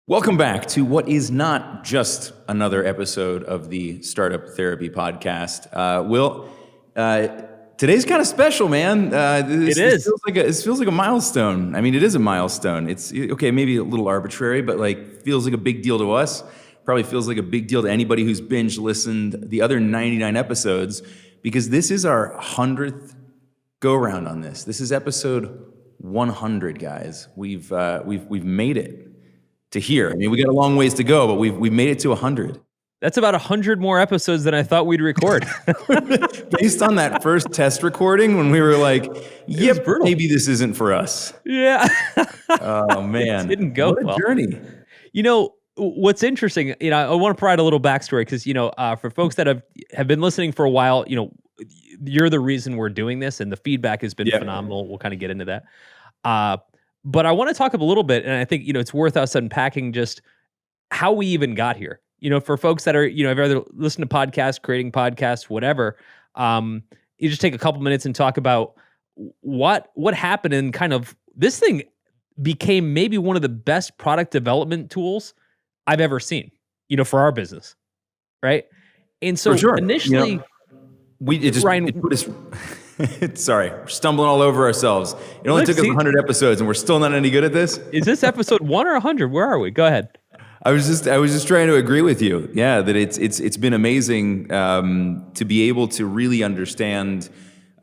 Welcome back to what is not just another episode of the Startup Therapy Podcast. Wil, today's kind of special, man. This feels like a milestone. I mean, it is a milestone. It's okay, maybe a little arbitrary, but like feels like a big deal to us. Probably feels like a big deal to anybody who's binge listened the other 99 episodes, because this is our 100th go round on this. This is episode 100, guys. We've made it to here. I mean, we got a long ways to go, but we've made it to 100. That's about 100 more episodes than I thought we'd record. Based on that first test recording when we were like, yep, maybe this isn't for us. Yeah. Oh, man. It didn't go what a well. journey. You know, what's interesting, I want to provide a little backstory because, for folks that have been listening for a while, you're the reason we're doing this, and the feedback has been phenomenal. We'll kind of get into that. But I want to talk a little bit, and I think, it's worth us unpacking just how we even got here. For folks that are, have either listened to podcasts, creating podcasts, whatever, you just take a couple minutes and talk about what happened, and kind of this thing became maybe one of the best product development tools I've ever seen, for our business, right? And so initially, Ryan, it put us... Sorry, we're stumbling all over ourselves. It only took us 100 episodes, and we're still not any good at this. Is this episode 1 or 100? Where are we? Go ahead. I was just trying to agree with you. Yeah, that it's been amazing to be able to really understand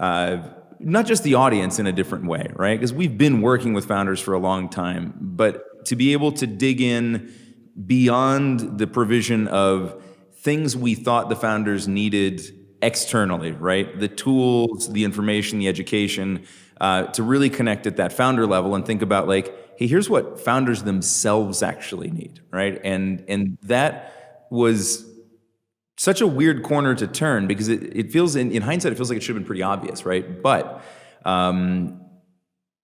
not just the audience in a different way, right? Because we've been working with founders for a long time, but to be able to dig in beyond the provision of things we thought the founders needed externally, right? The tools, the information, the education, to really connect at that founder level and think about like, hey, here's what founders themselves actually need, right? And that was such a weird corner to turn, because it feels, in hindsight, it feels like it should have been pretty obvious, right? But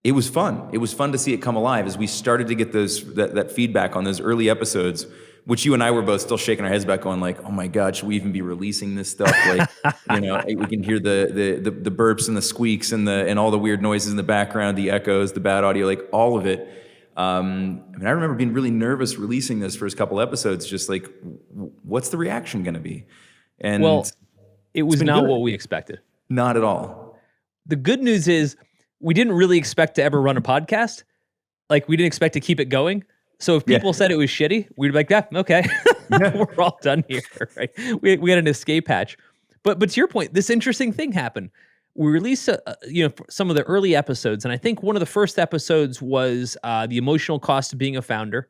it was fun. It was fun to see it come alive as we started to get that feedback on those early episodes, which you and I were both still shaking our heads back going like, oh my God, should we even be releasing this stuff? Like, we can hear the burps and the squeaks and all the weird noises in the background, the echoes, the bad audio, like all of it. I remember being really nervous releasing this first couple episodes, just like, what's the reaction going to be? And it was not what we expected. Not at all. The good news is we didn't really expect to ever run a podcast. Like, we didn't expect to keep it going. So if people said it was shitty, we'd be like, yeah, okay, we're all done here, right? We had an escape hatch. But to your point, this interesting thing happened. We released some of the early episodes, and I think one of the first episodes was the emotional cost of being a founder.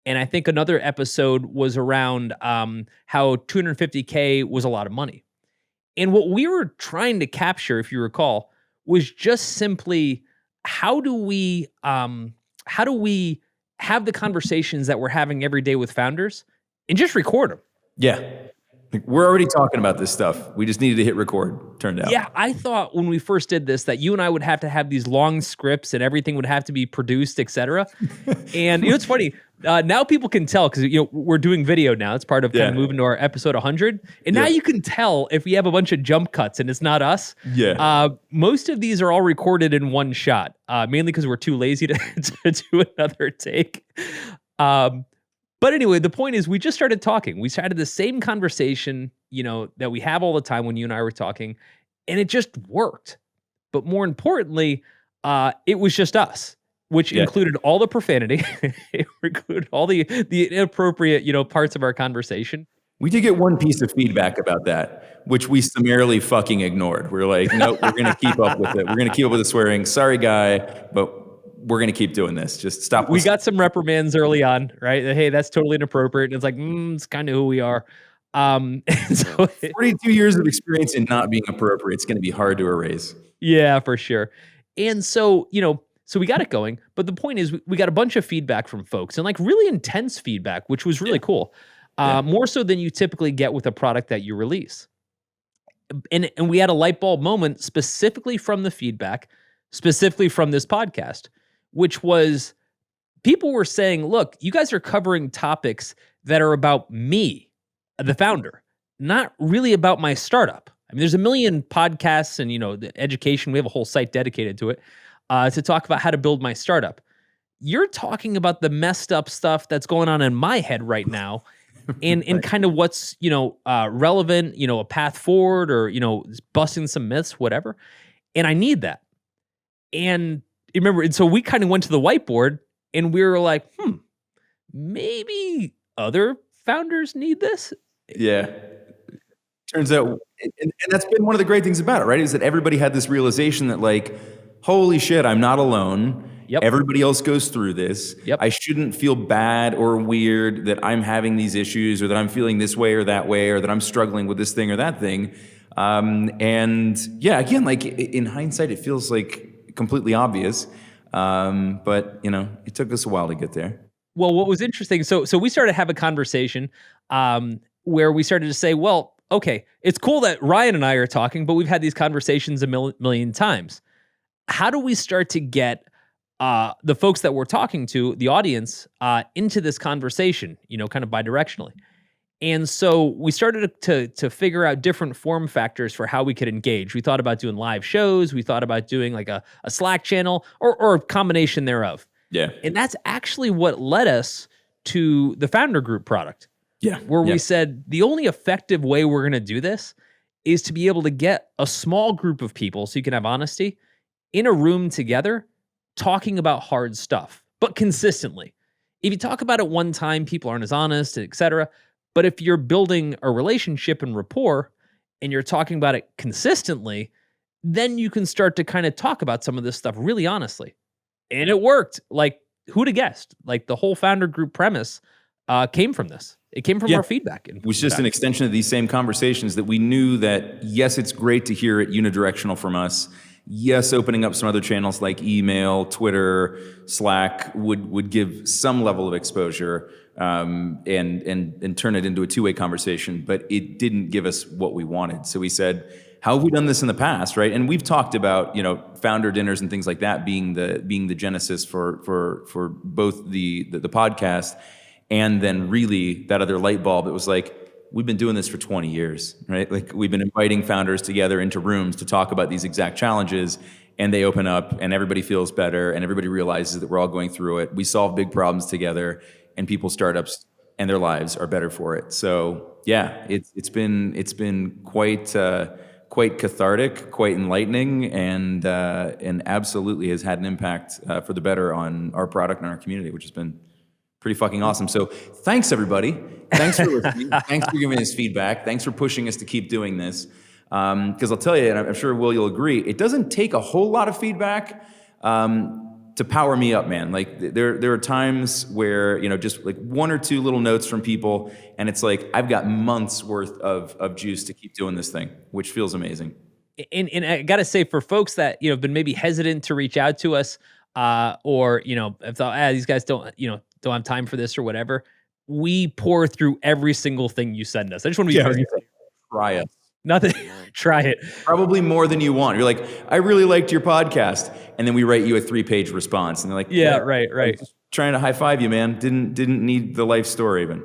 And I think another episode was around how $250K was a lot of money. And what we were trying to capture, if you recall, was just simply how do we have the conversations that we're having every day with founders and just record them. Yeah. We're already talking about this stuff. We just needed to hit record, turned out. Yeah, I thought when we first did this that you and I would have to have these long scripts and everything would have to be produced, etc. And it's funny. Now people can tell because we're doing video now. It's part of kind of moving to our episode 100. And now you can tell if we have a bunch of jump cuts and it's not us. Yeah. Most of these are all recorded in one shot, mainly because we're too lazy to do another take. But anyway, the point is we just started talking. We started the same conversation, that we have all the time when you and I were talking, and it just worked. But more importantly, it was just us, which included all the profanity. It included all the inappropriate, parts of our conversation. We did get one piece of feedback about that, which we summarily fucking ignored. We're like, nope, we're going to keep up with it. We're going to keep up with the swearing. Sorry, guy, but we're going to keep doing this. Just stop. We got some reprimands early on, right? Hey, that's totally inappropriate. And it's like, it's kind of who we are. So 42 years of experience in not being appropriate. It's going to be hard to erase. Yeah, for sure. And so, so we got it going. But the point is we got a bunch of feedback from folks, and like really intense feedback, which was really cool. More so than you typically get with a product that you release. And we had a light bulb moment specifically from the feedback, specifically from this podcast, which was people were saying, look, you guys are covering topics that are about me, the founder, not really about my startup. I mean, there's a million podcasts and, the education. We have a whole site dedicated to it to talk about how to build my startup. you're talking about the messed up stuff that's going on in my head right now, and kind of what's, relevant, a path forward, or, busting some myths, whatever. And I need that. And remember, and so we kind of went to the whiteboard and we were like, maybe other founders need this. Yeah. Turns out, and that's been one of the great things about it, right? Is that everybody had this realization that, like, holy shit, I'm not alone. Yep. Everybody else goes through this. Yep. I shouldn't feel bad or weird that I'm having these issues, or that I'm feeling this way or that way, or that I'm struggling with this thing or that thing. And yeah, again, like in hindsight, it feels like completely obvious. But it took us a while to get there. Well, what was interesting, so we started to have a conversation where we started to say, well, okay, it's cool that Ryan and I are talking, but we've had these conversations a million times. How do we start to get the folks that we're talking to, the audience, into this conversation, kind of bidirectionally? And so we started to figure out different form factors for how we could engage. We thought about doing live shows. We thought about doing like a Slack channel or a combination thereof. Yeah. And that's actually what led us to the Founder Group product. Yeah. Where we said the only effective way we're going to do this is to be able to get a small group of people, so you can have honesty, in a room together talking about hard stuff, but consistently. If you talk about it one time, people aren't as honest, etc. But if you're building a relationship and rapport and you're talking about it consistently, then you can start to kind of talk about some of this stuff really honestly. And it worked. Like, who'd have guessed? Like, the whole Founder Group premise came from this. It came from our feedback. It was just an extension of these same conversations that we knew that, yes, it's great to hear it unidirectional from us. Yes, opening up some other channels like email, Twitter, Slack would give some level of exposure and turn it into a two-way conversation, but it didn't give us what we wanted. So we said, how have we done this in the past, right? And we've talked about, founder dinners and things like that being the genesis for both the podcast, and then really that other light bulb. It was like, we've been doing this for 20 years, right? Like, we've been inviting founders together into rooms to talk about these exact challenges, and they open up and everybody feels better and everybody realizes that we're all going through it. We solve big problems together, and people's startups and their lives are better for it. So yeah, it's been quite cathartic, quite enlightening, and absolutely has had an impact for the better on our product and our community, which has been pretty fucking awesome. So thanks, everybody. Thanks for listening. Thanks for giving us feedback. Thanks for pushing us to keep doing this. Because I'll tell you, and I'm sure, Will, you'll agree, it doesn't take a whole lot of feedback to power me up, man. Like, there are times where, just like one or two little notes from people, and it's like, I've got months worth of juice to keep doing this thing, which feels amazing. And I got to say, for folks that, have been maybe hesitant to reach out to us, or, have thought, these guys don't have time for this or whatever, we pour through every single thing you send us. I just want to be very clear. Try it. Nothing. Try it. Probably more than you want. You're like, I really liked your podcast, and then we write you a 3-page response, and they're like, yeah, right. Just trying to high five you, man. Didn't need the life story even.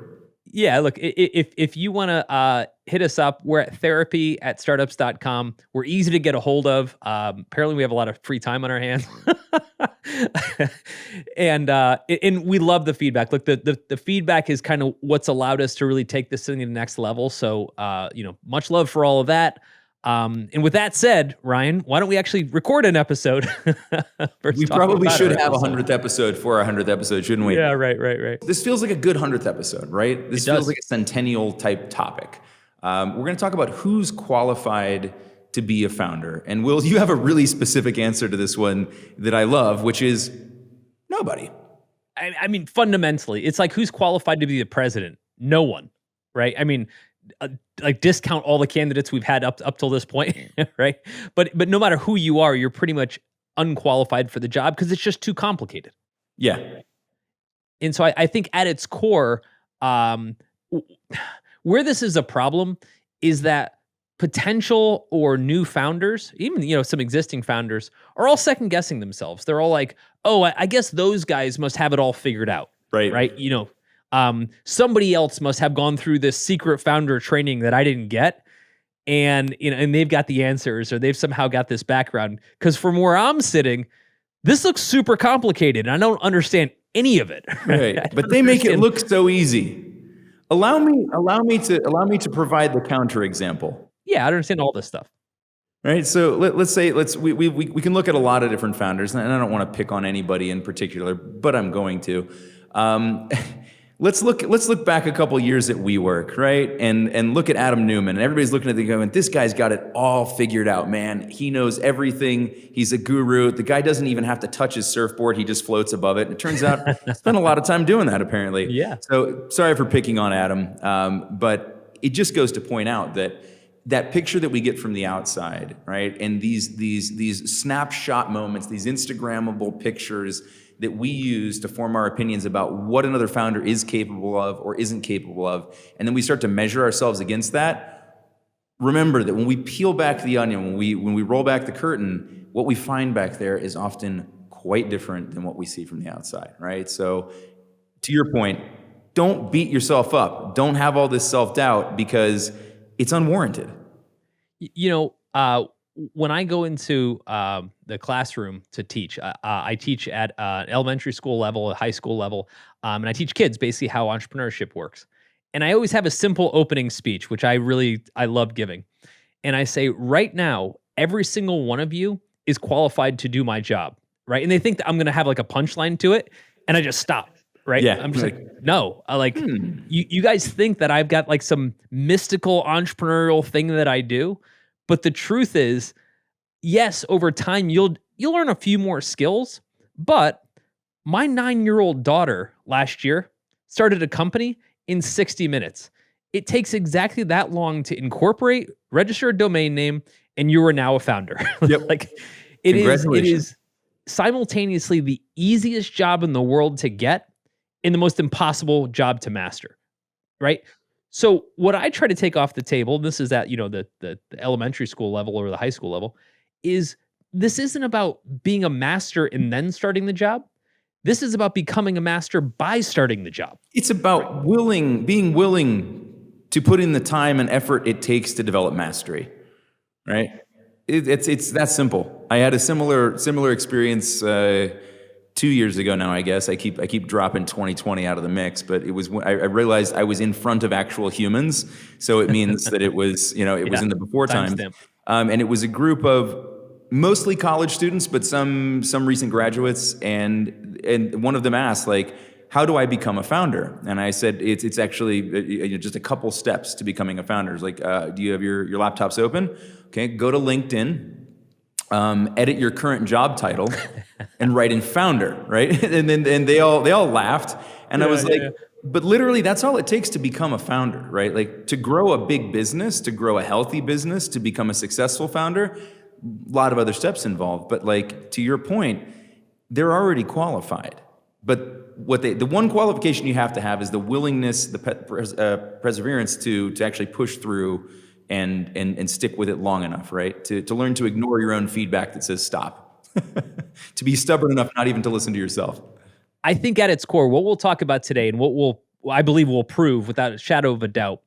Yeah, look, if you want to hit us up, we're at therapy@startups.com. We're easy to get a hold of. Apparently, we have a lot of free time on our hands. And we love the feedback. Look, the feedback is kind of what's allowed us to really take this thing to the next level. So, much love for all of that. And with that said, Ryan, why don't we actually record an episode? We probably should have a 100th episode for our 100th episode, shouldn't we? Yeah, right. This feels like a good 100th episode, right? This feels like a centennial type topic. We're going to talk about who's qualified to be a founder. And Will, you have a really specific answer to this one that I love, which is nobody. I mean, fundamentally, it's like, who's qualified to be the president? No one, right? I mean, like, discount all the candidates we've had up till this point, right? But no matter who you are, you're pretty much unqualified for the job because it's just too complicated. Yeah. And so I think at its core, where this is a problem is that potential or new founders, even, some existing founders, are all second guessing themselves. They're all like, oh, I guess those guys must have it all figured out. Right. Somebody else must have gone through this secret founder training that I didn't get. And, and they've got the answers, or they've somehow got this background. Because from where I'm sitting, this looks super complicated. And I don't understand any of it. Right. I But don't they make it understand. look so easy. Allow me to provide the counterexample. Yeah, I don't understand all this stuff. Right. So let's say we can look at a lot of different founders, and I don't want to pick on anybody in particular, but I'm going to. Um, let's look back a couple years at WeWork, right? And look at Adam Newman, and everybody's looking at the guy going, this guy's got it all figured out, man. He knows everything. He's a guru. The guy doesn't even have to touch his surfboard. He just floats above it. And it turns out he spent a lot of time doing that, apparently. Yeah. So sorry for picking on Adam, but it just goes to point out that picture that we get from the outside, right? And these snapshot moments, these Instagrammable pictures that we use to form our opinions about what another founder is capable of or isn't capable of, and then we start to measure ourselves against that. Remember that when we peel back the onion, when we roll back the curtain, what we find back there is often quite different than what we see from the outside, right? So to your point, don't beat yourself up. Don't have all this self-doubt because it's unwarranted. You know, when I go into the classroom to teach, I teach at elementary school level, a high school level, and I teach kids basically how entrepreneurship works. And I always have a simple opening speech, which I love giving. And I say, right now, every single one of you is qualified to do my job, right? And they think that I'm going to have like a punchline to it, and I just stop. Right. Yeah. I'm just like, no, you guys think that I've got like some mystical entrepreneurial thing that I do. But the truth is, yes, over time you'll learn a few more skills. But my 9-year-old daughter last year started a company in 60 minutes. It takes exactly that long to incorporate, register a domain name, and you are now a founder. Yep. Like it Congratulations. is simultaneously the easiest job in the world to get and the most impossible job to master, right? So what I try to take off the table, this is at, the elementary school level or the high school level, is this isn't about being a master and then starting the job. This is about becoming a master by starting the job. It's about being willing to put in the time and effort it takes to develop mastery, right? It's that simple. I had a similar experience 2 years ago now, I guess. I keep dropping 2020 out of the mix, but it was when I realized I was in front of actual humans, so it means that it was was in the before times, Timestamp. and it was a group of mostly college students, but some recent graduates, and one of them asked, like, how do I become a founder? And I said, it's actually just a couple steps to becoming a founder. It's like, do you have your laptops open? Okay, go to LinkedIn. Edit your current job title and write in founder, right? and they all laughed, and I was like, but literally that's all it takes to become a founder, right? Like to grow a big business, to grow a healthy business, to become a successful founder, a lot of other steps involved. But like to your point, they're already qualified. But the one qualification you have to have is the willingness, the perseverance to actually push through and stick with it long enough, right? To learn to ignore your own feedback that says stop. To be stubborn enough not even to listen to yourself. I think at its core, what we'll talk about today and I believe will prove without a shadow of a doubt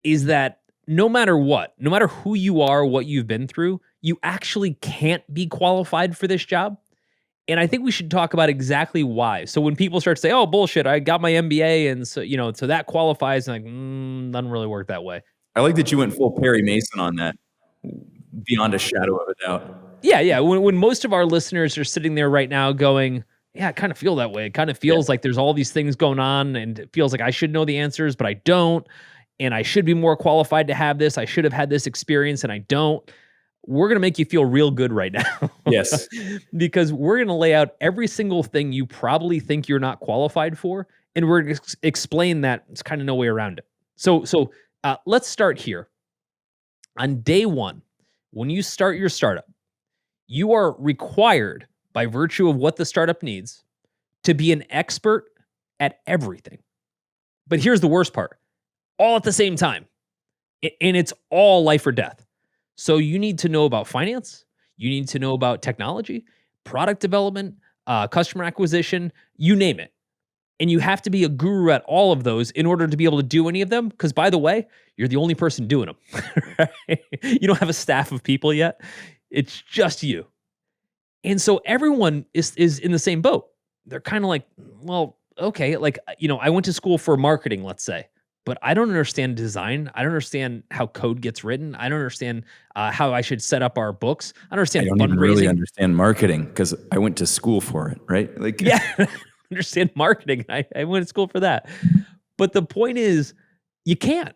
is that no matter what, no matter who you are, what you've been through, you actually can't be qualified for this job. And I think we should talk about exactly why. So when people start to say, oh, bullshit, I got my MBA, and so that qualifies, and like, doesn't really work that way. I like that you went full Perry Mason on that, beyond a shadow of a doubt. Yeah. When most of our listeners are sitting there right now going, yeah, I kind of feel that way. It kind of feels like there's all these things going on, and it feels like I should know the answers, but I don't. And I should be more qualified to have this. I should have had this experience, and I don't. We're going to make you feel real good right now. Yes. Because we're going to lay out every single thing you probably think you're not qualified for, and we're going to explain that there's kind of no way around it. So let's start here. On day one, when you start your startup, you are required by virtue of what the startup needs to be an expert at everything. But here's the worst part, all at the same time. And it's all life or death. So you need to know about finance. You need to know about technology, product development, customer acquisition, you name it. And you have to be a guru at all of those in order to be able to do any of them. Because by the way, you're the only person doing them. Right? You don't have a staff of people yet. It's just you. And so everyone is in the same boat. They're kind of like, well, okay, like, I went to school for marketing, let's say, but I don't understand design. I don't understand how code gets written. I don't understand how I should set up our books. I don't I understand don't even really fundraising. understand marketing because I went to school for it, right? Like, Yeah, understand marketing. I went to school for that. But the point is, you can't,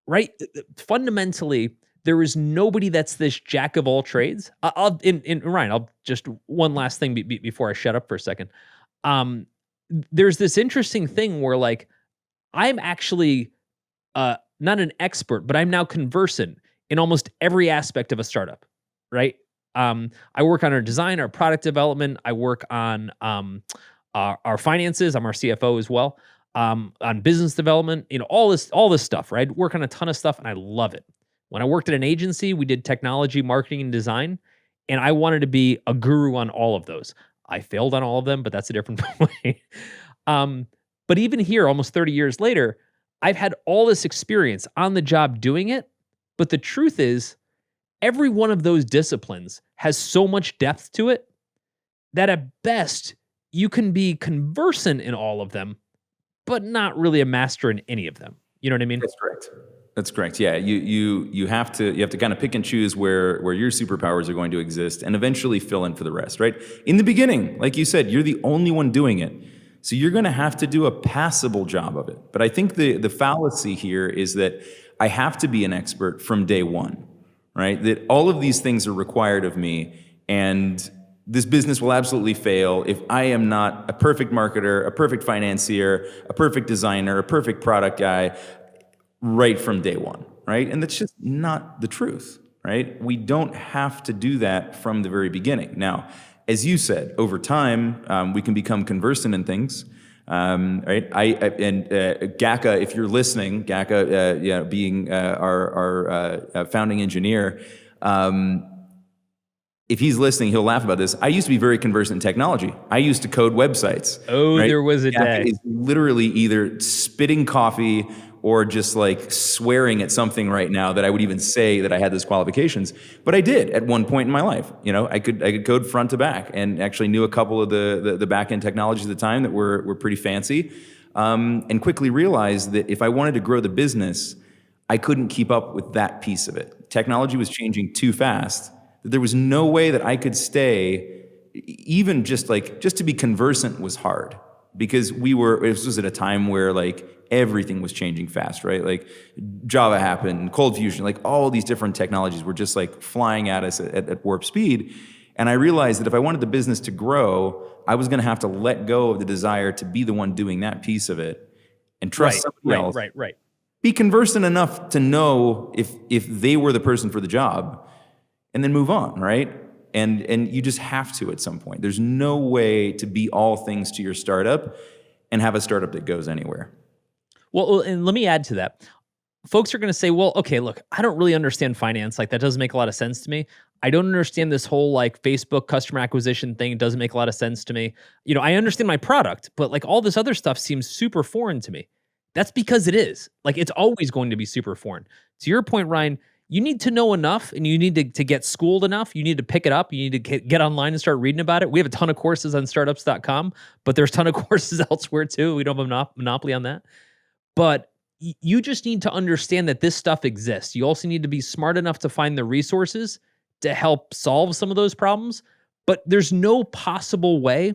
right? Fundamentally, there is nobody that's this jack of all trades. I'll in Ryan. I'll just one last thing before I shut up for a second. Um, there's this interesting thing where like I'm actually not an expert, but I'm now conversant in almost every aspect of a startup, right? I work on our design, our product development. I work on our finances. I'm our CFO as well. On business development, all this stuff, right? Work on a ton of stuff, and I love it. When I worked at an agency, we did technology, marketing, and design, and I wanted to be a guru on all of those. I failed on all of them, but that's a different point. Um, but even here, almost 30 years later, I've had all this experience on the job doing it. But the truth is, every one of those disciplines has so much depth to it that at best, you can be conversant in all of them, but not really a master in any of them. You know what I mean? that's correct. That's correct. Yeah, you have to kind of pick and choose where your superpowers are going to exist, and eventually fill in for the rest. Right in the beginning, like you said, you're the only one doing it, so you're going to have to do a passable job of it. But I think the fallacy here is that I have to be an expert from day one. Right, that all of these things are required of me, and this business will absolutely fail if I am not a perfect marketer, a perfect financier, a perfect designer, a perfect product guy right from day one, right? And that's just not the truth, right? We don't have to do that from the very beginning. Now, as you said, over time, we can become conversant in things. Right? Gaka, if you're listening, Gaka, being our founding engineer, if he's listening, he'll laugh about this. I used to be very conversant in technology. I used to code websites. Oh, Right? there was a Gaka day. is literally either spitting coffee or just like swearing at something right now that I would even say that I had those qualifications. But I did at one point in my life. I could code front to back, and actually knew a couple of the back end technologies at the time that were pretty fancy, and quickly realized that if I wanted to grow the business, I couldn't keep up with that piece of it. Technology was changing too fast that there was no way that I could stay. Even just to be conversant was hard, because this was at a time where like everything was changing fast, right? Like Java happened, Cold Fusion, like all these different technologies were just like flying at us at warp speed. And I realized that if I wanted the business to grow, I was going to have to let go of the desire to be the one doing that piece of it and trust somebody else. Right. Be conversant enough to know if they were the person for the job, and then move on, right? And you just have to at some point. There's no way to be all things to your startup and have a startup that goes anywhere. Well, and let me add to that. Folks are going to say, well, okay, look, I don't really understand finance. Like, that doesn't make a lot of sense to me. I don't understand this whole like Facebook customer acquisition thing. It doesn't make a lot of sense to me. I understand my product, but like all this other stuff seems super foreign to me. That's because it is. Like, it's always going to be super foreign. To your point, Ryan, you need to know enough, and you need to get schooled enough. You need to pick it up. You need to get online and start reading about it. We have a ton of courses on startups.com, but there's a ton of courses elsewhere too. We don't have a monopoly on that. But you just need to understand that this stuff exists. You also need to be smart enough to find the resources to help solve some of those problems. But there's no possible way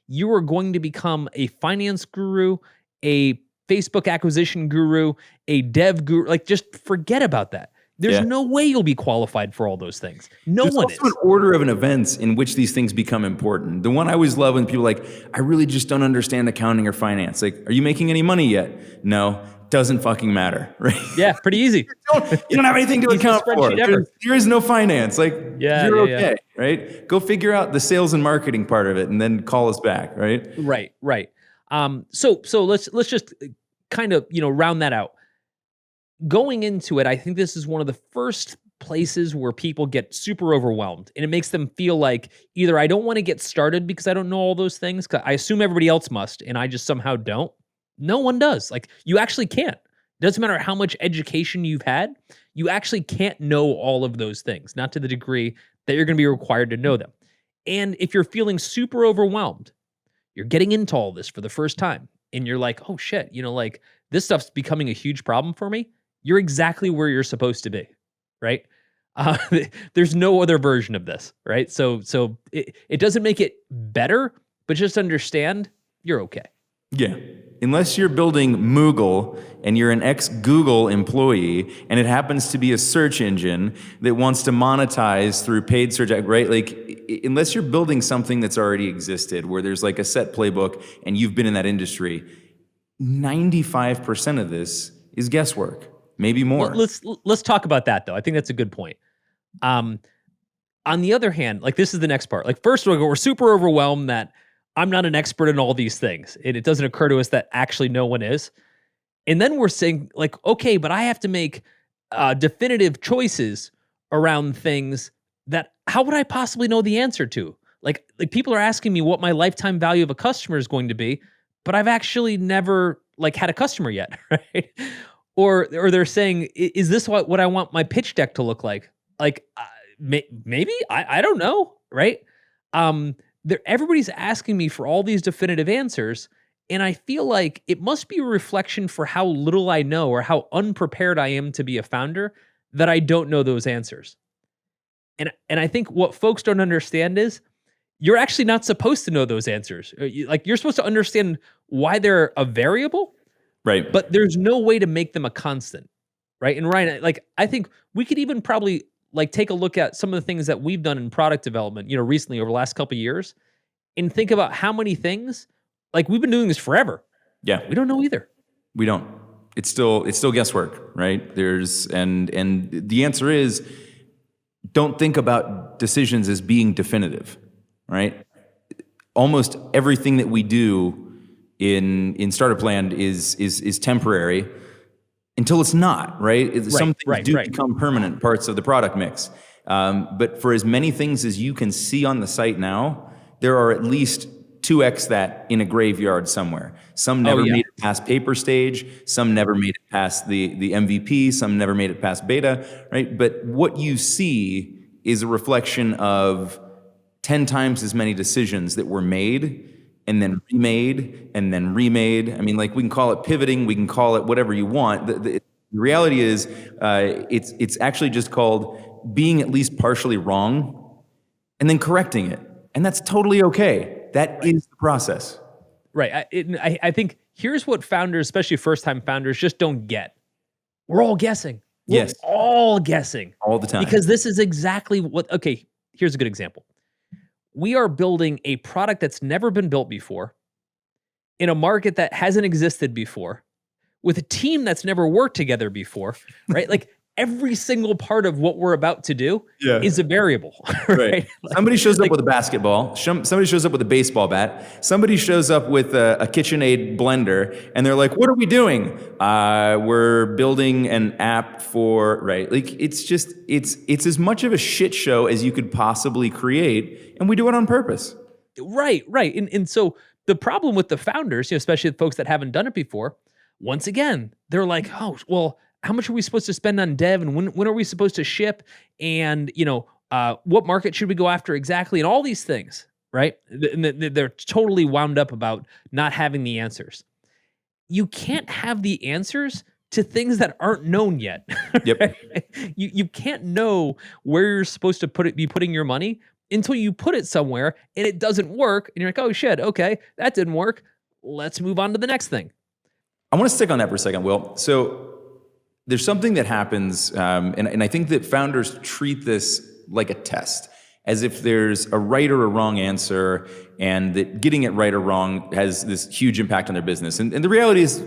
you are going to become a finance guru, a Facebook acquisition guru, a dev guru. Like, just forget about that. There's Yeah. no way you'll be qualified for all those things. No There's one also an is. order of an events in which these things become important. The one I always love when people are like, I really just don't understand accounting or finance. Like, are you making any money yet? No. Doesn't fucking matter, right? Yeah, pretty easy. You don't have anything to Easiest account for. spreadsheet ever. There is no finance. Like, Yeah, you're yeah. okay, right? Go figure out the sales and marketing part of it, and then call us back, right? Right. So let's just kind of round that out. Going into it, I think this is one of the first places where people get super overwhelmed, and it makes them feel like either I don't want to get started because I don't know all those things, 'cause I assume everybody else must, and I just somehow don't. No one does. Like, you actually can't. Doesn't matter how much education you've had, you actually can't know all of those things, not to the degree that you're going to be required to know them. And if you're feeling super overwhelmed, you're getting into all this for the first time, and you're like, oh shit, like this stuff's becoming a huge problem for me. You're exactly where you're supposed to be, right? Uh, there's no other version of this, right? So it doesn't make it better, but just understand you're okay. Yeah. Unless you're building Moogle and you're an ex-Google employee and it happens to be a search engine that wants to monetize through paid search, right? Like, unless you're building something that's already existed where there's like a set playbook and you've been in that industry, 95% of this is guesswork, maybe more. Let's talk about that though. I think that's a good point. On the other hand, like this is the next part. Like first of all, we're super overwhelmed that I'm not an expert in all these things. And it doesn't occur to us that actually no one is. And then we're saying like, okay, but I have to make definitive choices around things that how would I possibly know the answer to? Like people are asking me what my lifetime value of a customer is going to be, but I've actually never like had a customer yet, right? Or they're saying, is this what I want my pitch deck to look like? Like maybe I don't know, right? Everybody's asking me for all these definitive answers, and I feel like it must be a reflection for how little I know or how unprepared I am to be a founder that I don't know those answers. And I think what folks don't understand is you're actually not supposed to know those answers. You're supposed to understand why they're a variable, right? But there's no way to make them a constant, right? And Ryan, like I think we could even probably like take a look at some of the things that we've done in product development, recently over the last couple of years, and think about how many things like we've been doing this forever. Yeah, we don't know either. We don't. It's still guesswork, right? And the answer is don't think about decisions as being definitive, right? Almost everything that we do in startup land is temporary until it's not, right? Some things do become permanent parts of the product mix. But for as many things as you can see on the site now, there are at least 2x that in a graveyard somewhere. Some never made it past paper stage. Some never made it past the MVP. Some never made it past beta, right? But what you see is a reflection of 10 times as many decisions that were made and then remade and then remade. I mean, like we can call it pivoting, we can call it whatever you want. The reality is it's actually just called being at least partially wrong and then correcting it. And that's totally okay. That is the process. Right. I think here's what founders, especially first-time founders, just don't get. We're all guessing. We're all guessing. All the time. Because this is exactly what, okay, here's a good example. We are building a product that's never been built before, in a market that hasn't existed before, with a team that's never worked together before, right? Like every single part of what we're about to do is a variable, right? Somebody shows up with a basketball. Somebody shows up with a baseball bat. Somebody shows up with a KitchenAid blender, and they're like, "What are we doing? We're building an app for right." Like it's as much of a shit show as you could possibly create, and we do it on purpose. Right. And so the problem with the founders, especially the folks that haven't done it before, once again, they're like, "Oh, well, how much are we supposed to spend on dev, and when are we supposed to ship, and what market should we go after exactly, and all these things," right? And they're totally wound up about not having the answers. You can't have the answers to things that aren't known yet. Yep. Right? You can't know where you're supposed to be putting your money until you put it somewhere and it doesn't work, and you're like, "Oh shit, okay, that didn't work. Let's move on to the next thing." I want to stick on that for a second, Will. So there's something that happens, and I think that founders treat this like a test, as if there's a right or a wrong answer, and that getting it right or wrong has this huge impact on their business. And the reality is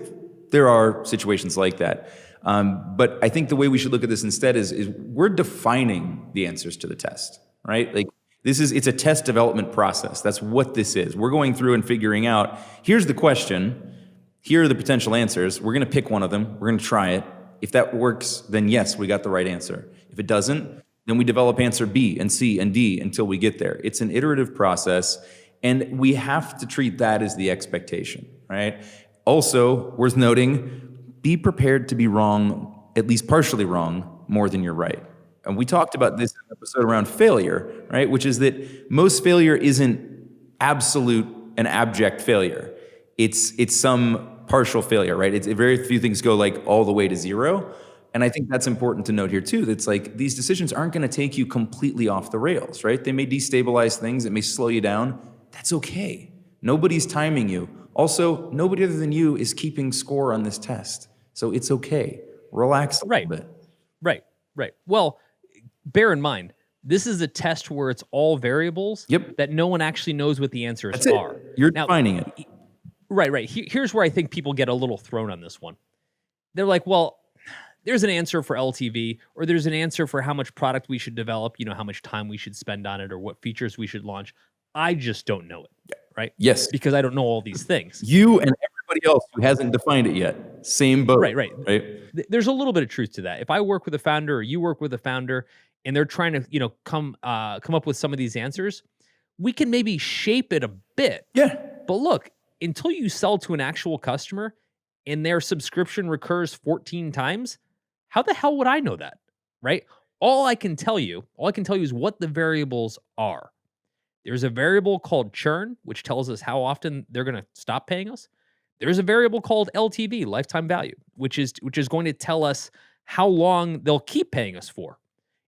there are situations like that. But I think the way we should look at this instead is we're defining the answers to the test, right? Like it's a test development process. That's what this is. We're going through and figuring out, here's the question, here are the potential answers. We're going to pick one of them. We're going to try it. If that works, then yes, we got the right answer. If it doesn't, then we develop answer B and C and D until we get there. It's an iterative process, and we have to treat that as the expectation, right? Also, worth noting, be prepared to be wrong, at least partially wrong, more than you're right. And we talked about this in episode around failure, right? Which is that most failure isn't absolute and abject failure. It's some partial failure, right? It's very few things go like all the way to zero. And I think that's important to note here too. That's like these decisions aren't going to take you completely off the rails, right? They may destabilize things. It may slow you down. That's okay. Nobody's timing you. Also, nobody other than you is keeping score on this test. So it's okay. Relax a little bit. Right. Well, bear in mind, this is a test where it's all variables that no one actually knows what the answers That's are. it. You're defining it. Right. Here's where I think people get a little thrown on this one. They're like, well, there's an answer for LTV, or there's an answer for how much product we should develop, how much time we should spend on it, or what features we should launch. I just don't know it, right? Yes. Because I don't know all these things. You and everybody else who hasn't defined it yet, same boat. Right. There's a little bit of truth to that. If I work with a founder or you work with a founder and they're trying to, come up with some of these answers, we can maybe shape it a bit. Yeah. But look, until you sell to an actual customer and their subscription recurs 14 times, how the hell would I know that? Right? All I can tell you is what the variables are. There's a variable called churn, which tells us how often they're going to stop paying us. There's a variable called LTV, lifetime value, which is going to tell us how long they'll keep paying us for.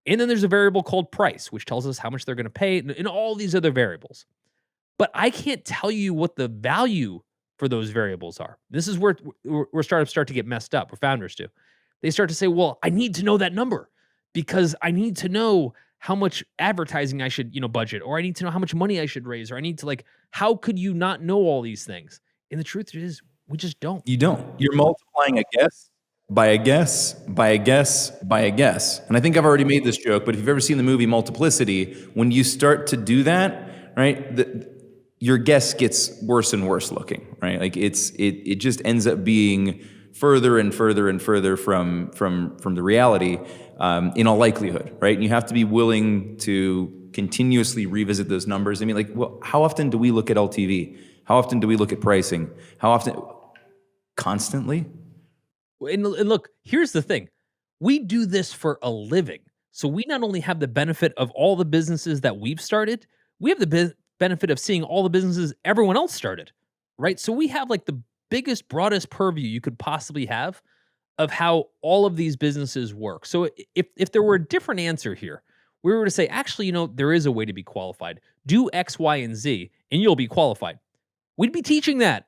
And then there's a variable called price, which tells us how much they're going to pay, and all these other variables. But I can't tell you what the value for those variables are. This is where startups start to get messed up, or founders do. They start to say, well, I need to know that number because I need to know how much advertising I should, budget, or I need to know how much money I should raise, or I need to how could you not know all these things? And the truth is, we just don't. You don't. You're multiplying a guess by a guess by a guess by a guess. And I think I've already made this joke, but if you've ever seen the movie Multiplicity, when you start to do that, right, your guess gets worse and worse looking, right? Like it just ends up being further and further and further from the reality, in all likelihood, right? And you have to be willing to continuously revisit those numbers. I mean, well, how often do we look at LTV? How often do we look at pricing? How often? Constantly? And look, here's the thing. We do this for a living. So we not only have the benefit of all the businesses that we've started, we have the benefit of seeing all the businesses everyone else started, right? So we have the biggest, broadest purview you could possibly have of how all of these businesses work. So if there were a different answer here, we were to say, actually, there is a way to be qualified. Do X, Y, and Z, and you'll be qualified. We'd be teaching that.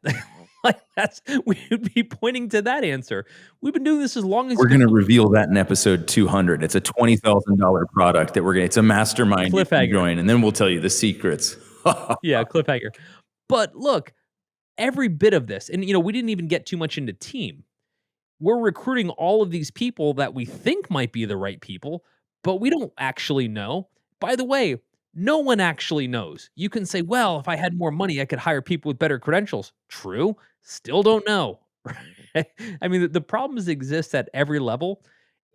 We would be pointing to that answer. We've been doing this as long as we're going to reveal that in episode 200. It's a $20,000 product that it's a mastermind you can join, and then we'll tell you the secrets. Yeah, cliffhanger. But look, every bit of this, and we didn't even get too much into team. We're recruiting all of these people that we think might be the right people, but we don't actually know. By the way, no one actually knows. You can say, well, if I had more money, I could hire people with better credentials. True. Still don't know. Right? I mean, the problems exist at every level.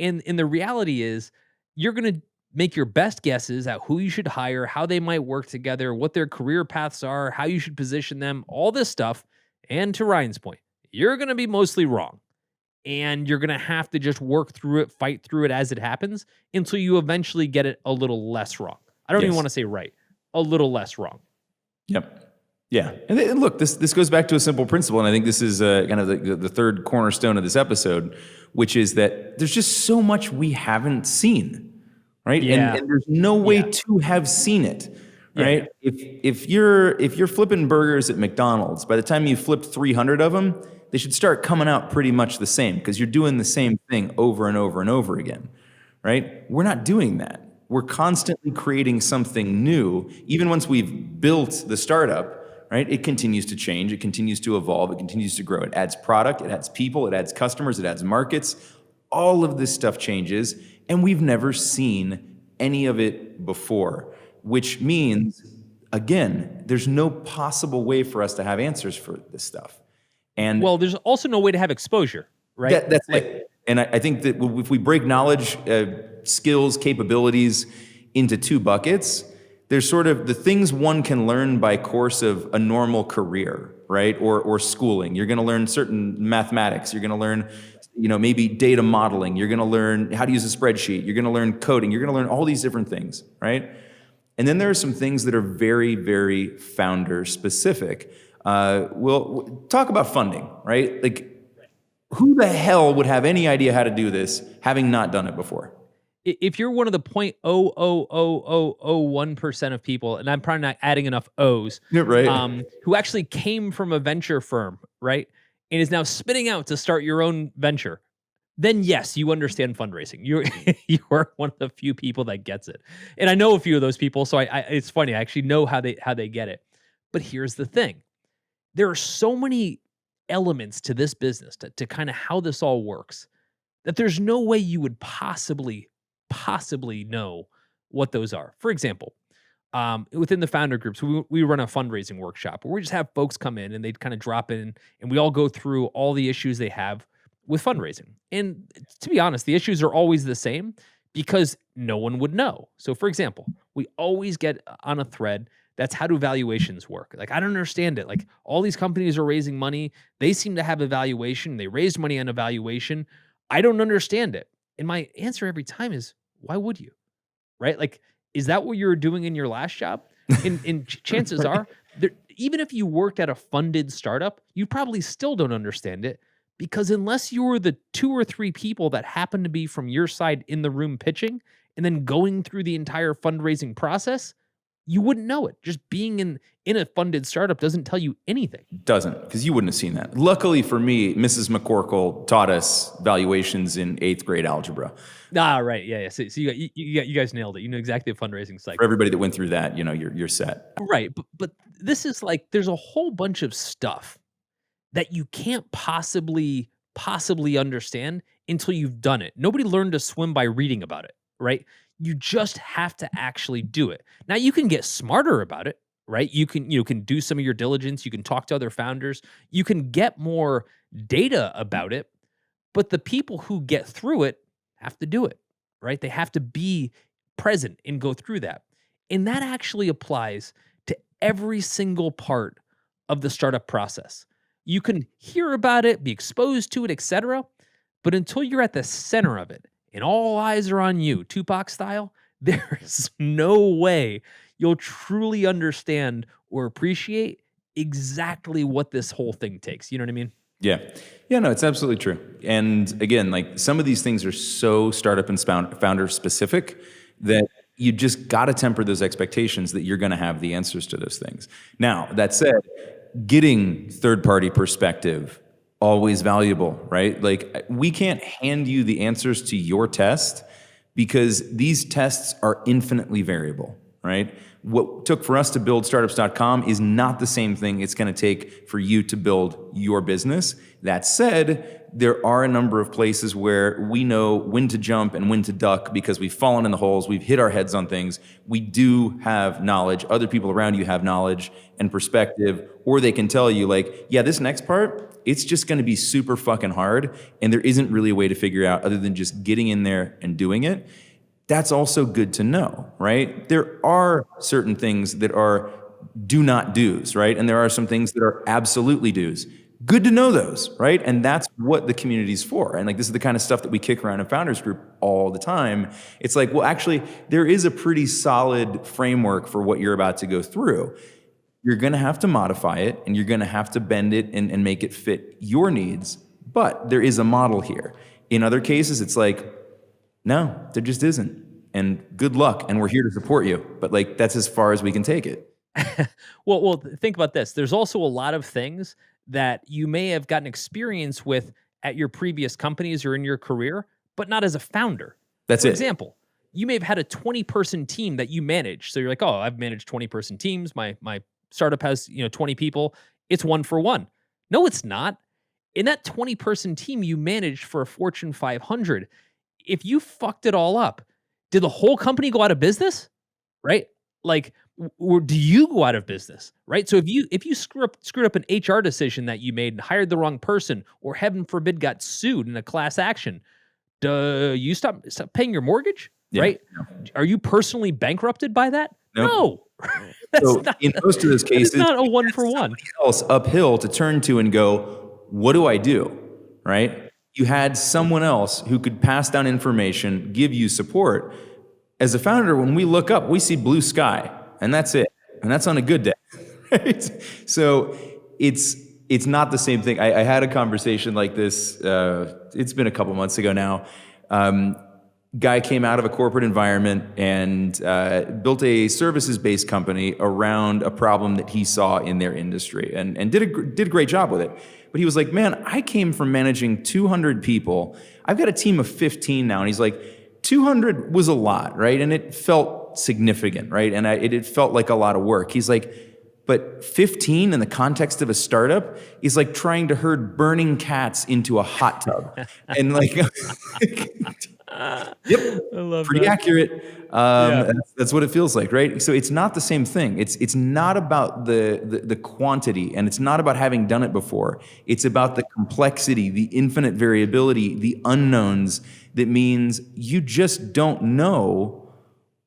And the reality is you're going to make your best guesses at who you should hire, how they might work together, what their career paths are, how you should position them, all this stuff. And to Ryan's point, you're going to be mostly wrong. And you're going to have to just work through it, fight through it as it happens until you eventually get it a little less wrong. I don't even want to say right, a little less wrong. Yep. Yeah. And look, this goes back to a simple principle, and I think this is kind of the third cornerstone of this episode, which is that there's just so much we haven't seen, right? Yeah. And there's no way to have seen it, right? Yeah. If you're flipping burgers at McDonald's, by the time you flipped 300 of them, they should start coming out pretty much the same because you're doing the same thing over and over and over again, right? We're not doing that. We're constantly creating something new. Even once we've built the startup, right? It continues to change. It continues to evolve. It continues to grow. It adds product. It adds people. It adds customers. It adds markets. All of this stuff changes, and we've never seen any of it before, which means, again, there's no possible way for us to have answers for this stuff. And well, there's also no way to have exposure, right? That's it. And I think that if we break knowledge, skills, capabilities into two buckets, there's sort of the things one can learn by course of a normal career, right? Or schooling. You're going to learn certain mathematics. You're going to learn, maybe data modeling. You're going to learn how to use a spreadsheet. You're going to learn coding. You're going to learn all these different things, right? And then there are some things that are very, very founder specific. We'll talk about funding, right? Like, who the hell would have any idea how to do this having not done it before? If you're one of the 0.00001% of people, and I'm probably not adding enough O's, Yeah, right. who actually came from a venture firm, right, and is now spitting out to start your own venture, then yes, you understand fundraising. You're you are one of the few people that gets it, and I know a few of those people, so I it's funny. I actually know how they get it. But here's the thing: there are so many elements to this business, to kind of how this all works, that there's no way you would possibly know what those are. For example, within the founder groups, we run a fundraising workshop where we just have folks come in and they kind of drop in and we all go through all the issues they have with fundraising. And to be honest, the issues are always the same because no one would know. So, for example, we always get on a thread that's how do valuations work? Like, I don't understand it. Like, all these companies are raising money. They seem to have a valuation. They raised money on a valuation. I don't understand it. And my answer every time is, why would you? Right? Like, is that what you were doing in your last job? And chances are, there, even if you worked at a funded startup, you probably still don't understand it because unless you were the 2 or 3 people that happen to be from your side in the room pitching and then going through the entire fundraising process, you wouldn't know it. Just being in a funded startup doesn't tell you anything. Doesn't, because you wouldn't have seen that. Luckily for me, Mrs. McCorkle taught us valuations in 8th grade algebra. Ah, right. Yeah, yeah. So you guys nailed it. You know exactly the fundraising cycle. For everybody that went through that, you're set. Right. But this is like there's a whole bunch of stuff that you can't possibly understand until you've done it. Nobody learned to swim by reading about it, right? You just have to actually do it. Now you can get smarter about it, right? You can do some of your diligence, you can talk to other founders, you can get more data about it, but the people who get through it have to do it, right? They have to be present and go through that. And that actually applies to every single part of the startup process. You can hear about it, be exposed to it, etc. But until you're at the center of it and all eyes are on you, Tupac style, there's no way you'll truly understand or appreciate exactly what this whole thing takes. You know what I mean? Yeah. Yeah, no, it's absolutely true. And again, like some of these things are so startup and founder specific that you just got to temper those expectations that you're going to have the answers to those things. Now, that said, getting third-party perspective, always valuable, right? Like we can't hand you the answers to your test because these tests are infinitely variable, right? What took for us to build startups.com is not the same thing it's going to take for you to build your business. That said, there are a number of places where we know when to jump and when to duck because we've fallen in the holes, we've hit our heads on things. We do have knowledge. Other people around you have knowledge and perspective, or they can tell you like, yeah, this next part, it's just going to be super fucking hard. And there isn't really a way to figure out other than just getting in there and doing it. That's also good to know, right? There are certain things that are do not do's, right? And there are some things that are absolutely do's. Good to know those, right? And that's what the community's for. And like this is the kind of stuff that we kick around in Founders Group all the time. It's like, well, actually, there is a pretty solid framework for what you're about to go through. You're going to have to modify it and you're going to have to bend it and make it fit your needs. But there is a model here. In other cases, it's like, no, there just isn't. And good luck. And we're here to support you. But like, that's as far as we can take it. Well, think about this. There's also a lot of things that you may have gotten experience with at your previous companies or in your career, but not as a founder. That's For it. example, you may have had a 20-person team that you manage. So you're like, oh, I've managed 20-person teams. My startup has 20 people. It's 1 for 1. No, it's not. In that 20-person team you managed for a Fortune 500, if you fucked it all up, did the whole company go out of business? Right? Like, or do you go out of business? Right? So if you screwed up an HR decision that you made and hired the wrong person, or heaven forbid got sued in a class action, do you stop paying your mortgage? Yeah. Right? Are you personally bankrupted by that? Nope. No, that's So not. in most of those That is cases, not a you one had for one. somebody else uphill to turn to and go, what do I do? Right? You had someone else who could pass down information, give you support. As a founder, when we look up, we see blue sky, and that's it. And that's on a good day. Right? So it's not the same thing. I had a conversation like this. It's been a couple months ago now. Guy came out of a corporate environment and built a services-based company around a problem that he saw in their industry, and did a great job with it. But he was like, "Man, I came from managing 200 people. I've got a team of 15 now." And he's like, "200 was a lot, right? And it felt significant, right? And it felt like a lot of work." He's like, "But 15 in the context of a startup is like trying to herd burning cats into a hot tub." And like, yep, I love pretty that. accurate. Yeah. That's what it feels like, right? So it's not the same thing. It's not about the quantity, and it's not about having done it before. It's about the complexity, the infinite variability, the unknowns. That means you just don't know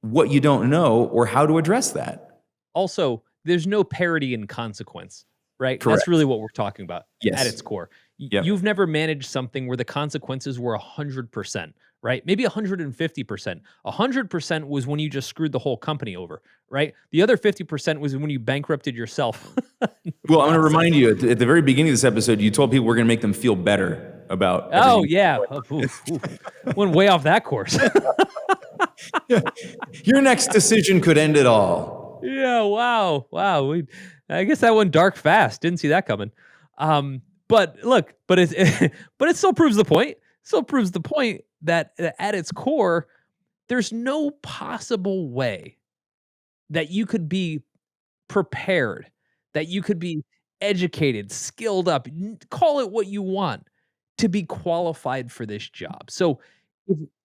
what you don't know or how to address that. Also, there's no parity in consequence, right? That's really Correct. what we're talking about at Yes. its core. Yep. You've never managed something where the consequences were 100%, right? Maybe 150%. 100% was when you just screwed the whole company over, right? The other 50% was when you bankrupted yourself. in the Well, I'm going to process. remind you at the very beginning of this episode, you told people we're going to make them feel better about Oh, everything. yeah. Oh, oof, oof. Went way off that course. Your next decision could end it all. Yeah, wow. Wow. I guess that went dark fast. Didn't see that coming. But look, but but it still proves the point. Still proves the point that at its core, there's no possible way that you could be prepared, that you could be educated, skilled up, call it what you want, to be qualified for this job. So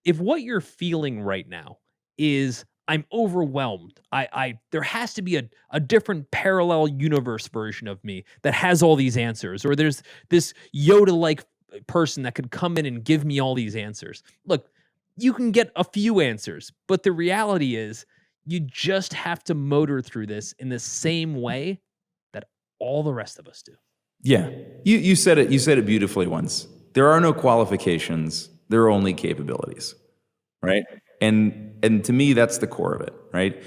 if if what you're feeling right now is I'm overwhelmed. I there has to be a different parallel universe version of me that has all these answers, or there's this Yoda-like person that could come in and give me all these answers. Look, you can get a few answers, but the reality is you just have to motor through this in the same way that all the rest of us do. Yeah. You said it. You said it beautifully once. There are no qualifications. There are only capabilities. Right. And to me, that's the core of it. Right.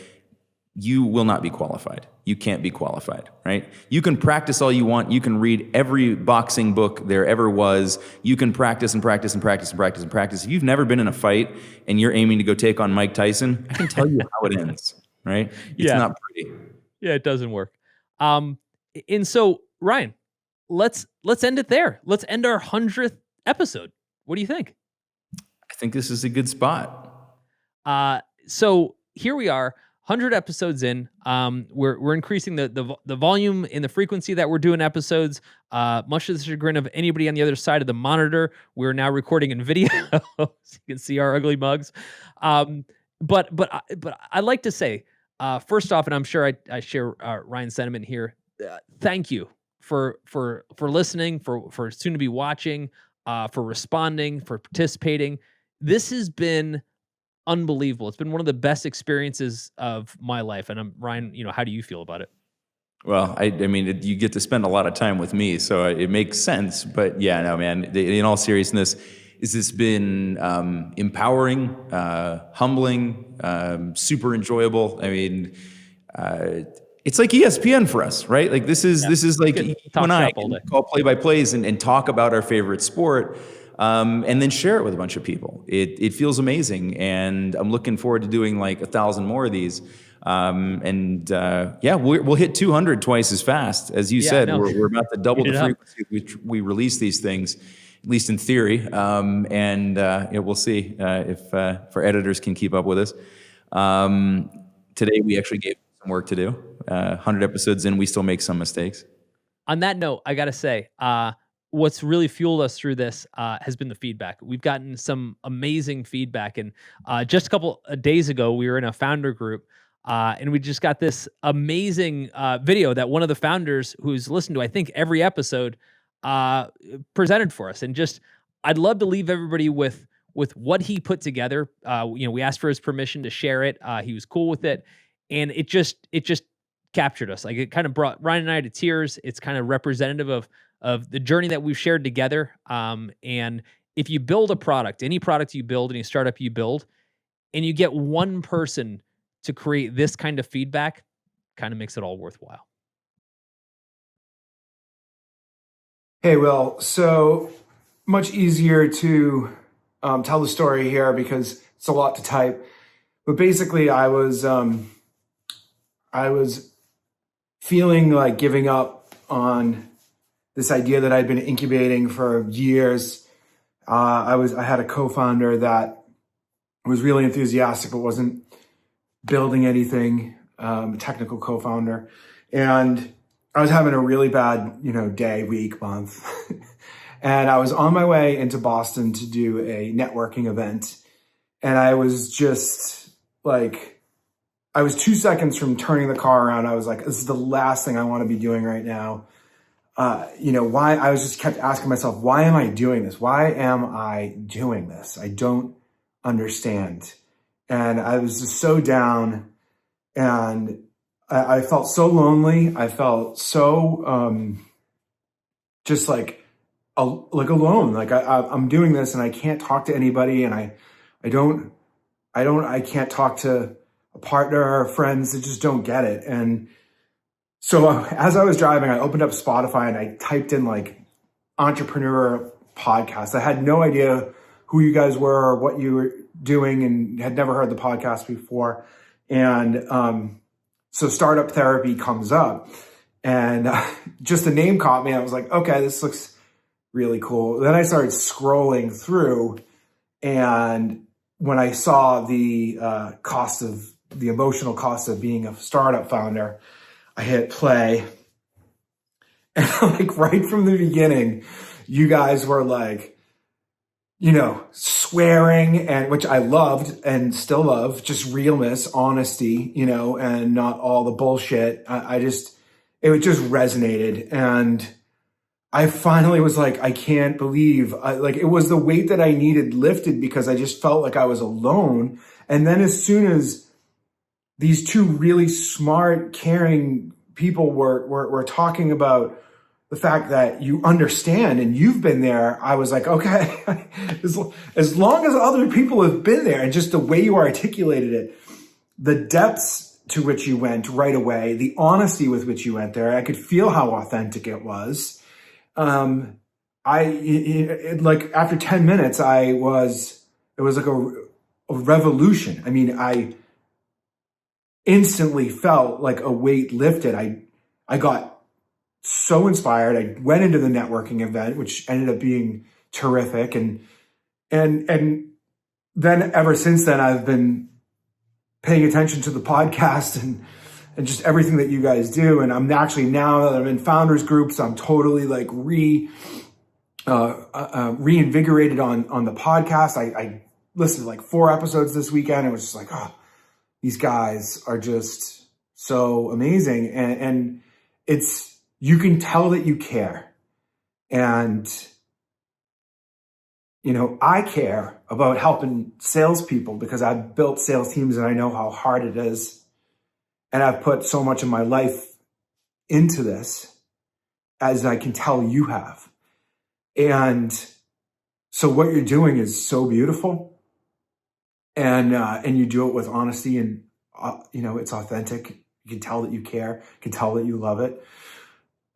You will not be qualified. You can't be qualified, right? You can practice all you want. You can read every boxing book there ever was. You can practice and practice and practice and practice and practice. If you've never been in a fight and you're aiming to go take on Mike Tyson, I can tell you how it ends, right? It's Yeah. not pretty. Yeah, it doesn't work. Um, and so Ryan, let's end it there. Let's end our 100th episode. What do you think? I think this is a good spot. So here we are, 100 episodes in. We're increasing the volume and the frequency that we're doing episodes. Much to the chagrin of anybody on the other side of the monitor, we're now recording in video, so you can see our ugly mugs. But I'd like to say, first off, and I'm sure I share Ryan's sentiment here. Thank you for listening, for soon to be watching, for responding, for participating. This has been unbelievable. It's been one of the best experiences of my life. And Ryan, how do you feel about it? Well, I mean, you get to spend a lot of time with me, so it makes sense. But yeah, no, man, in all seriousness, has this been empowering, humbling, super enjoyable? I mean, it's like ESPN for us, right? Like this is like you and I can call play-by-plays and talk about our favorite sport. And then share it with a bunch of people. It feels amazing, and I'm looking forward to doing like 1,000 more of these. Yeah, we'll hit 200 twice as fast as you said. We're about to double the frequency which we release these things, at least in theory. Yeah, we'll see if our editors can keep up with us. Today we actually gave some work to do. 100 episodes in, we still make some mistakes. On that note, I gotta say, what's really fueled us through this has been the feedback. We've gotten some amazing feedback, and just a couple of days ago, we were in a founder group, and we just got this amazing video that one of the founders, who's listened to, I think, every episode, presented for us. And just, I'd love to leave everybody with what he put together. We asked for his permission to share it. He was cool with it. And it just captured us. Like, it kind of brought Ryan and I to tears. It's kind of representative of the journey that we've shared together. And if you build a product, any product you build, any startup you build, and you get one person to create this kind of feedback, kind of makes it all worthwhile. Hey, Will. So much easier to tell the story here because it's a lot to type. But basically, I was feeling like giving up on this idea that I'd been incubating for years. I had a co-founder that was really enthusiastic but wasn't building anything, a technical co-founder. And I was having a really bad, day, week, month. And I was on my way into Boston to do a networking event. And I was just like, I was 2 seconds from turning the car around. I was like, this is the last thing I want to be doing right now. Why? I was just kept asking myself, why am I doing this? Why am I doing this? I don't understand. And I was just so down, and I felt so lonely. I felt so just like alone. Like I'm doing this and I can't talk to anybody, and I can't talk to a partner or friends that just don't get it. And so as I was driving, I opened up Spotify and I typed in like entrepreneur podcast. I had no idea who you guys were or what you were doing, and had never heard the podcast before. And so Startup Therapy comes up, and just the name caught me. I was like, okay, this looks really cool. Then I started scrolling through, and when I saw the the emotional cost of being a startup founder, I hit play. And like right from the beginning, you guys were like, swearing, and which I loved and still love, just realness, honesty, and not all the bullshit. It just resonated. And I finally was like, I can't believe, it was the weight that I needed lifted, because I just felt like I was alone. And then as soon as these two really smart, caring people were talking about the fact that you understand and you've been there, I was like, okay, as long as other people have been there, and just the way you articulated it, the depths to which you went right away, the honesty with which you went there, I could feel how authentic it was. Like after 10 minutes, it was like a revolution. I mean, I instantly felt like a weight lifted. I got so inspired. I went into the networking event, which ended up being terrific. And then ever since then, I've been paying attention to the podcast and just everything that you guys do. And I'm actually, now that I'm in founders groups, I'm totally like reinvigorated on the podcast. I listened to like 4 episodes this weekend. It was just like, oh, these guys are just so amazing. And you can tell that you care. And, I care about helping salespeople because I've built sales teams and I know how hard it is. And I've put so much of my life into this, as I can tell you have. And so what you're doing is so beautiful. And you do it with honesty, and, it's authentic. You can tell that you care. You can tell that you love it.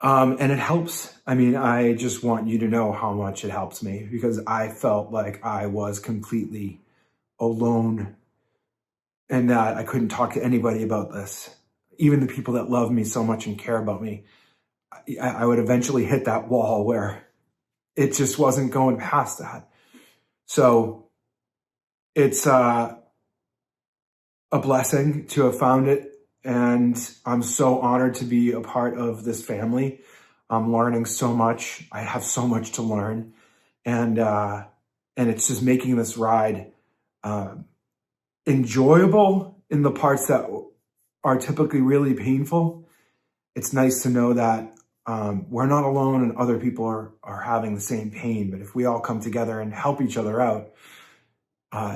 And it helps. I mean, I just want you to know how much it helps me, because I felt like I was completely alone and that I couldn't talk to anybody about this. Even the people that love me so much and care about me, I would eventually hit that wall where it just wasn't going past that. So it's a blessing to have found it. And I'm so honored to be a part of this family. I'm learning so much. I have so much to learn. And it's just making this ride enjoyable in the parts that are typically really painful. It's nice to know that we're not alone and other people are having the same pain. But if we all come together and help each other out,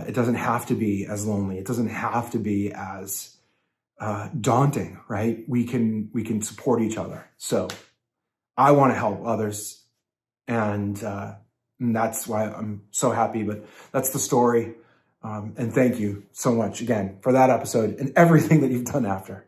it doesn't have to be as lonely. It doesn't have to be as daunting, right? We can support each other. So I want to help others, and that's why I'm so happy. But that's the story. And thank you so much again for that episode and everything that you've done after.